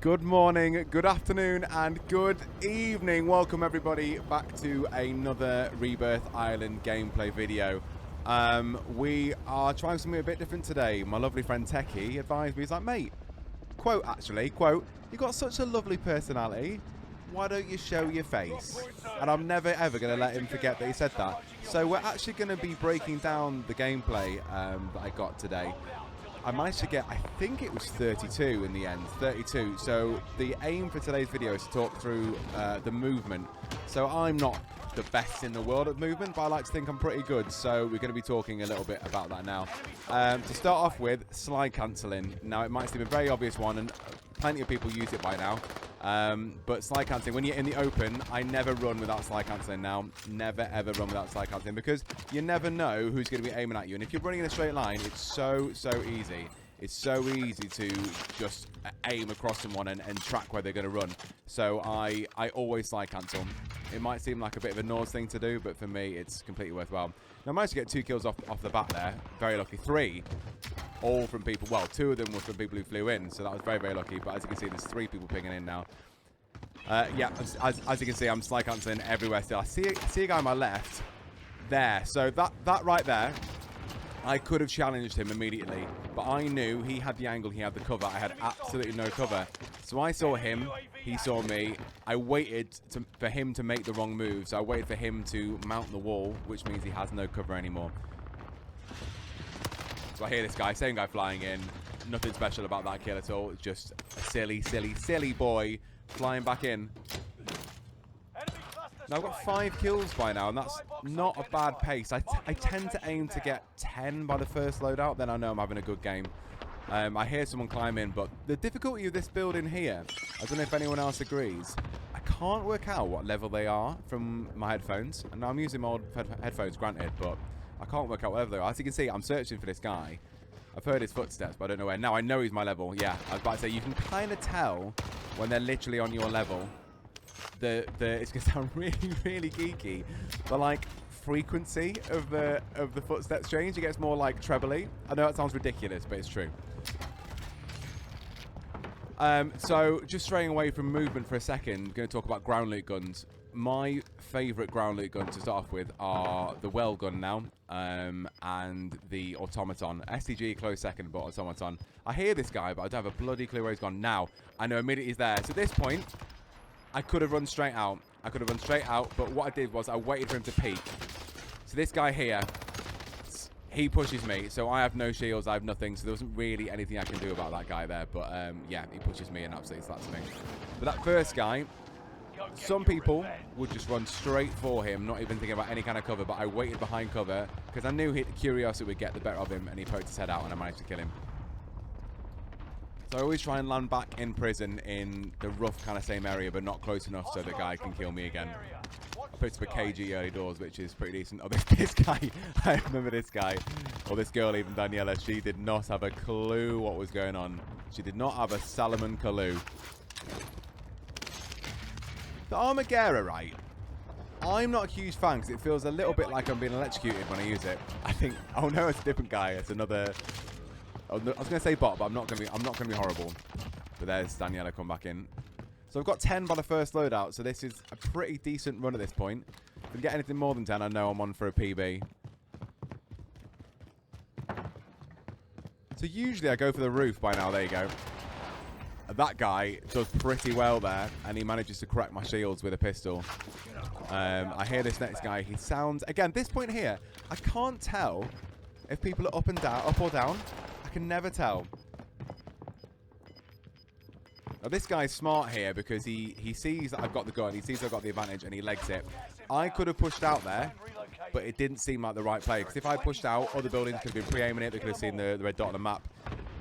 Good morning, good afternoon, and good evening. Welcome everybody back to another Rebirth Island gameplay video. We are trying something a bit different today. My lovely friend Techie advised me, he's like, mate, quote, you got such a lovely personality, why don't you show your face? And I'm never ever going to let him forget that he said that. So we're actually going to be breaking down the gameplay that I got today. I managed to get, I think it was 32 in the end, 32. So the aim for today's video is to talk through the movement. So I'm not the best in the world at movement, but I like to think I'm pretty good. So we're going to be talking a little bit about that now. To start off with, slide cancelling. Now it might seem a very obvious one, and plenty of people use it by now. But slide cancelling, when you're in the open, I never run without slide cancelling now. Never ever run without slide cancelling, because you never know who's going to be aiming at you. And if you're running in a straight line, it's so easy. It's so easy to just aim across someone and track where they're going to run. So I always slide cancel. It might seem like a bit of a nose thing to do, but for me, it's completely worthwhile. Now I managed to get 2 kills off the bat there. Very lucky. 3. All from people, well, 2 of them were from people who flew in, so that was very lucky. But as you can see, there's 3 people pinging in now. Yeah, as you can see, I'm slide cancelling everywhere still. I see a guy on my left there. So that right there, I could have challenged him immediately, but I knew he had the angle, he had the cover. I had absolutely no cover. So I saw him, he saw me. I waited for him to make the wrong move. So I waited for him to mount the wall, which means he has no cover anymore. So I hear this guy, same guy flying in. Nothing special about that kill at all. It's just a silly boy flying back in. Now I've got 5 kills by now, and that's not a bad pace. I tend to aim to get 10 by the first loadout, then I know I'm having a good game. I hear someone climb in, but the difficulty of this build in here, I don't know if anyone else agrees, I can't work out what level they are from my headphones. And I'm using my old headphones, granted, but I can't work out whatever they are. As you can see, I'm searching for this guy. I've heard his footsteps, but I don't know where. Now I know he's my level. Yeah, I was about to say, you can kind of tell when they're literally on your level. It's going to sound really geeky, but like frequency of the footsteps change. It gets more like trebly. I know that sounds ridiculous, but it's true. So just straying away from movement for a second, I'm going to talk about ground loot guns. My favourite ground loot guns to start off with are the well gun now, and the automaton. STG close second, but automaton. I hear this guy, but I don't have a bloody clue where he's gone. Now I know immediately he's there. So at this point, I could have run straight out. But what I did was I waited for him to peek. So this guy here, he pushes me, so I have no shields, I have nothing, so there wasn't really anything I can do about that guy there. But yeah, he pushes me and absolutely slaps me. But that first guy, some people would just run straight for him, not even thinking about any kind of cover, but I waited behind cover because I knew curiosity would get the better of him, and he poked his head out and I managed to kill him. So I always try and land back in prison in the rough kind of same area, but not close enough so the guy can kill me again. I picked up a KG early doors, which is pretty decent. Oh, this guy, I remember this guy, or this girl even, Daniela, she did not have a clue what was going on. She did not have a Salomon clue. The Armaguerra, right? I'm not a huge fan because it feels a little bit like I'm being electrocuted when I use it. I think, oh no, it's a different guy. It's another... I was going to say bot, but I'm not going to be horrible. But there's Daniela come back in. So I've got 10 by the first loadout, so this is a pretty decent run at this point. If I get anything more than 10, I know I'm on for a PB. So usually I go for the roof by now. There you go. That guy does pretty well there, and he manages to crack my shields with a pistol. I hear this next guy. He sounds... Again, this point here, I can't tell if people are up or down. I can never tell. Now this guy's smart here because he sees that I've got the gun, he sees I've got the advantage, and he legs it. I could have pushed out there, but it didn't seem like the right play, because if I pushed out, other buildings could have been pre-aiming it, they could have seen the red dot on the map.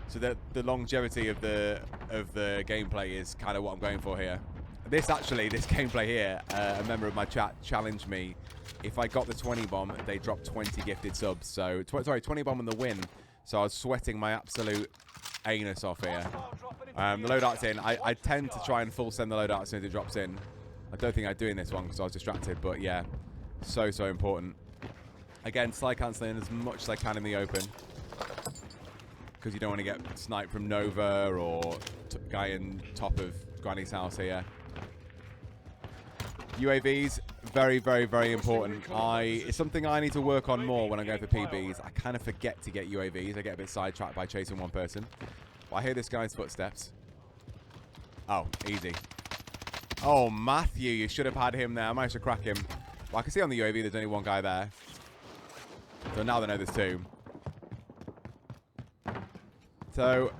So the longevity of the gameplay is kind of what I'm going for here. This gameplay here, a member of my chat challenged me. If I got the 20 bomb, they dropped 20 gifted subs. So, 20 bomb on the win. So I was sweating my absolute anus off here. The loadout's in. I tend to try and full send the loadout as soon as it drops in. I don't think I do in this one because I was distracted. But yeah, so important. Again, slide cancelling as much as I can in the open. because you don't want to get sniped from Nova or guy in top of Granny's house here. UAVs, very, very, very important. It's something I need to work on more when I go for PBs. I kind of forget to get UAVs. I get a bit sidetracked by chasing one person. But I hear this guy's footsteps. Oh, easy. Oh, Matthew, you should have had him there. I managed to crack him. Well, I can see on the UAV there's only one guy there. So now they know there's two. So,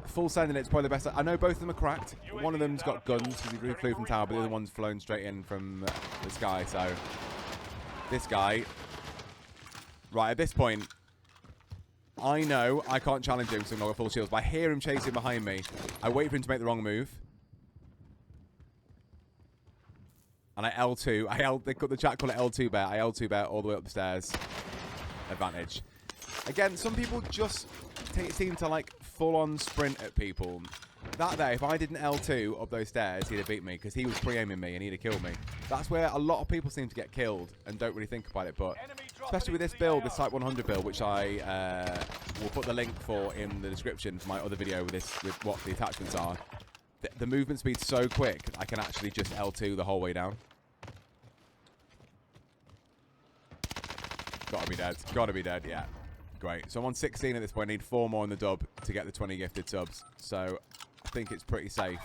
full sending it's probably the best. I know both of them are cracked. One of them's got guns because he flew from tower, but the other one's flown straight in from the sky. So, this guy, right at this point, I know I can't challenge him because I'm not got full shields, but I hear him chasing behind me. I wait for him to make the wrong move. And I L2. The chat call it L2 bear. I L2 bear all the way up the stairs. Advantage. Again, some people just seem to like full-on sprint at people. That there, if I didn't L2 up those stairs, he'd have beat me because he was pre-aiming me and he'd have killed me. That's where a lot of people seem to get killed and don't really think about it. But especially with this build, this Type 100 build, which I will put the link for in the description for my other video with what the attachments are. The movement speed's so quick, I can actually just L2 the whole way down. Gotta be dead. Gotta be dead, yeah. Great. So I'm on 16 at this point. I need 4 more in the dub to get the 20 gifted subs. So I think it's pretty safe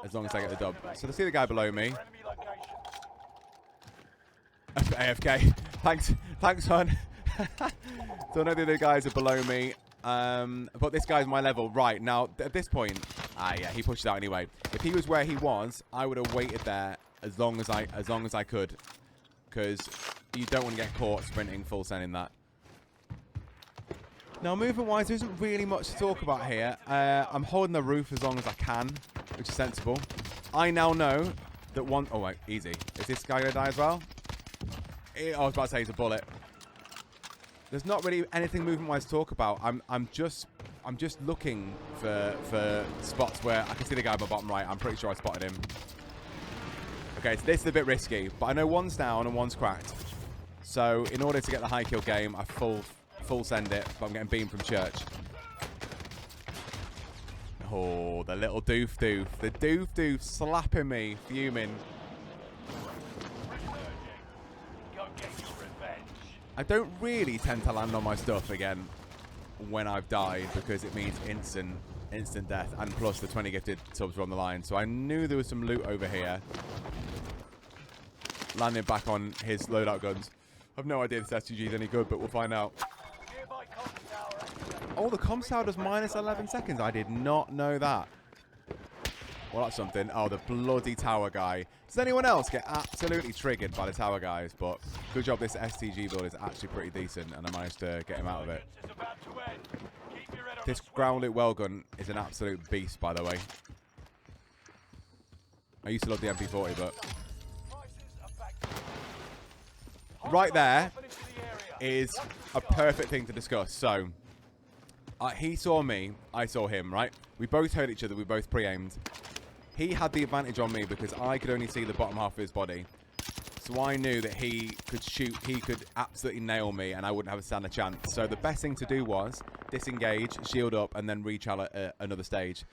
as long as I get the dub. So to see the guy below me. AFK. Thanks, hon. So I know the other guys are below me. But this guy's my level. Right, now at this point, yeah, he pushed out anyway. If he was where he was, I would have waited there as long as I could. Because you don't want to get caught sprinting full sending that. Now, movement-wise, there isn't really much to talk about here. I'm holding the roof as long as I can, which is sensible. I now know that one... Oh, wait, easy. Is this guy going to die as well? I was about to say it's a bullet. There's not really anything movement-wise to talk about. I'm just looking for spots where I can see the guy on my bottom right. I'm pretty sure I spotted him. Okay, so this is a bit risky, but I know one's down and one's cracked. So in order to get the high kill game, I full send it, but I'm getting beamed from church. Oh, the little doof. The doof slapping me, fuming. I don't really tend to land on my stuff again when I've died because it means instant death, and plus the 20 gifted subs were on the line. So I knew there was some loot over here. Landing back on his loadout guns. I've no idea if this STG is any good, but we'll find out. Oh, the comms tower does minus 11 seconds. I did not know that. Well, that's something. Oh, the bloody tower guy. Does anyone else get absolutely triggered by the tower guys? But good job, this STG build is actually pretty decent, and I managed to get him out of it. This ground loot well gun is an absolute beast, by the way. I used to love the MP40, but... Right there is a perfect thing to discuss. So, he saw me, I saw him, right? We both heard each other, we both pre-aimed. He had the advantage on me because I could only see the bottom half of his body. So I knew that he could shoot, he could absolutely nail me and I wouldn't have a stand a chance. So the best thing to do was disengage, shield up, and then rechal at another stage.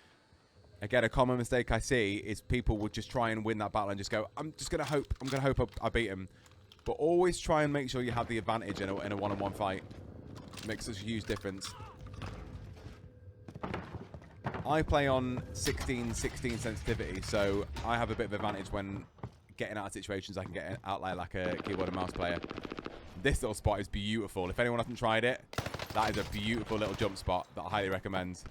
Again, a common mistake I see is people would just try and win that battle and just go, I'm going to hope I beat him. But always try and make sure you have the advantage in a one-on-one fight. It makes such a huge difference. I play on 16 sensitivity, so I have a bit of advantage when getting out of situations I can get out like a keyboard and mouse player. This little spot is beautiful. If anyone hasn't tried it, that is a beautiful little jump spot that I highly recommend.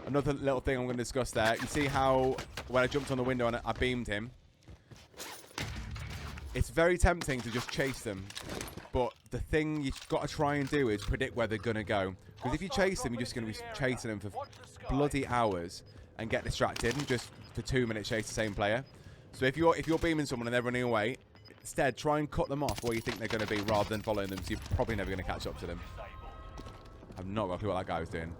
Another little thing I'm going to discuss there. You see how when I jumped on the window and I beamed him? It's very tempting to just chase them. But the thing you've got to try and do is predict where they're going to go. Because if you chase them, you're just going to be chasing them for bloody hours and get distracted and just for 2 minutes chase the same player. So if you're beaming someone and they're running away, instead try and cut them off where you think they're going to be rather than following them, so you're probably never going to catch up to them. I've not got a clue what that guy was doing.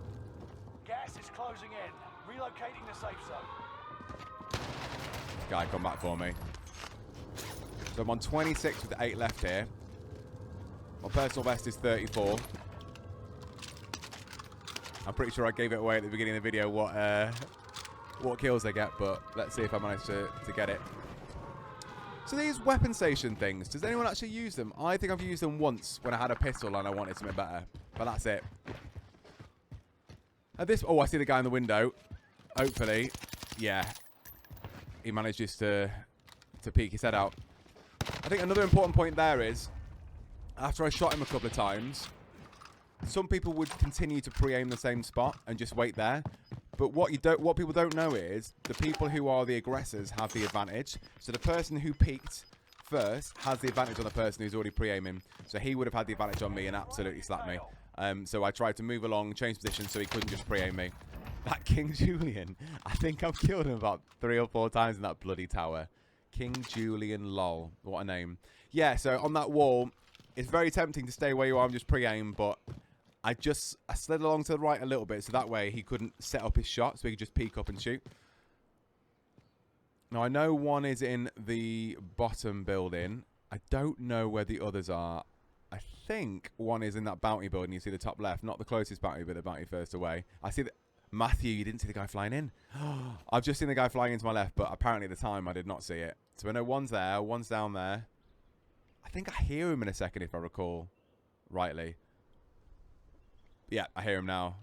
Gas is closing in. Relocating the safe zone. Guy come back for me. So I'm on 26 with 8 left here. My personal best is 34. I'm pretty sure I gave it away at the beginning of the video what kills they get, but let's see if I manage to get it. So these weapon station things, does anyone actually use them? I think I've used them once when I had a pistol and I wanted something better, but that's it. At this, oh, I see the guy in the window. Hopefully, yeah, he manages to peek his head out. I think another important point there is, after I shot him a couple of times, some people would continue to pre-aim the same spot and just wait there. But what people don't know is the people who are the aggressors have the advantage. So the person who peeked first has the advantage on the person who's already pre-aiming. So he would have had the advantage on me and absolutely slapped me. So I tried to move along, change position so he couldn't just pre-aim me. That King Julian, I think I've killed him about 3 or 4 times in that bloody tower. King Julian lol. What a name. Yeah, so on that wall, it's very tempting to stay where you are and just pre-aim, but I slid along to the right a little bit, so that way he couldn't set up his shot, so he could just peek up and shoot. Now, I know one is in the bottom building. I don't know where the others are. I think one is in that bounty building. You see the top left, not the closest bounty, but the bounty first away. I see that. Matthew, you didn't see the guy flying in? I've just seen the guy flying into my left, but apparently at the time I did not see it. So I know one's there, one's down there. I think I hear him in a second, if I recall rightly. Yeah, I hear him now.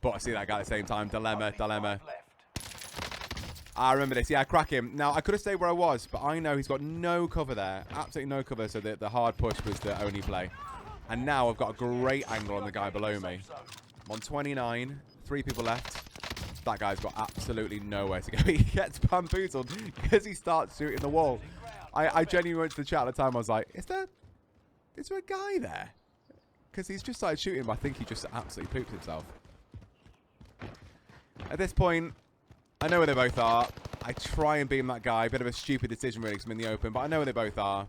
But I see that guy at the same time. Dilemma. I remember this. Yeah, crack him. Now, I could have stayed where I was, but I know he's got no cover there. Absolutely no cover, so the hard push was the only play. And now I've got a great angle on the guy below me. I'm on 29. 3 people left. That guy's got absolutely nowhere to go. He gets bamboozled because he starts shooting the wall. I genuinely went to the chat at the time. I was like, is there a guy there? Because he's just started shooting, but I think he just absolutely pooped himself. At this point, I know where they both are. I try and beam that guy. Bit of a stupid decision really because I'm in the open, but I know where they both are.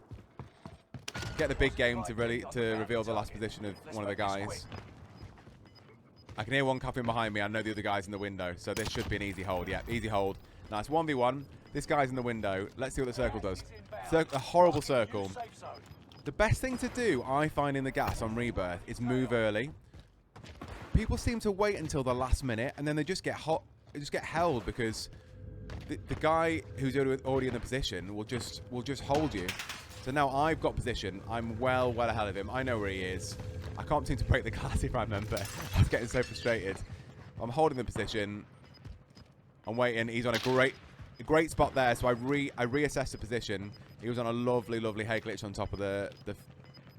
Get the big game to reveal the last position of one of the guys. I can hear one coughing behind me. I know the other guy's in the window, so this should be an easy hold. Yeah, easy hold. Nice 1v1. This guy's in the window. Let's see what the circle does. A horrible circle. The best thing to do, I find, in the gas on Rebirth is move early. People seem to wait until the last minute, and then they just get hot. They just get held because the guy who's already in the position will just hold you. So now I've got position. I'm well ahead of him. I know where he is. I can't seem to break the glass if I remember. I was getting so frustrated. I'm holding the position. I'm waiting. He's on a great spot there. So I reassessed the position. He was on a lovely hay glitch on top of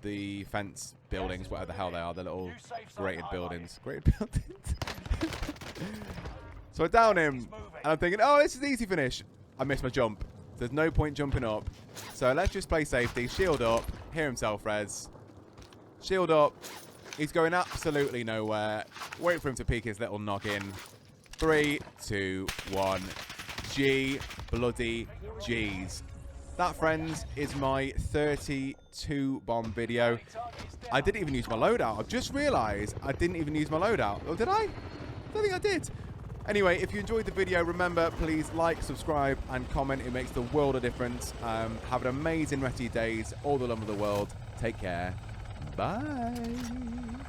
the fence buildings, whatever the hell they are, the little grated buildings. So I down him, and I'm thinking, oh, this is easy finish. I missed my jump. There's no point jumping up. So let's just play safety. Shield up. Hear himself, Rez. Shield up. He's going absolutely nowhere. Wait for him to peek his little noggin. 3, 2, 1. G bloody G's. That, friends, is my 32 bomb video. I didn't even use my loadout. I've just realised I didn't even use my loadout. Oh, did I? I don't think I did. Anyway, if you enjoyed the video, remember, please like, subscribe, and comment. It makes the world of difference. Have an amazing rest of your days. All the love of the world. Take care. Bye.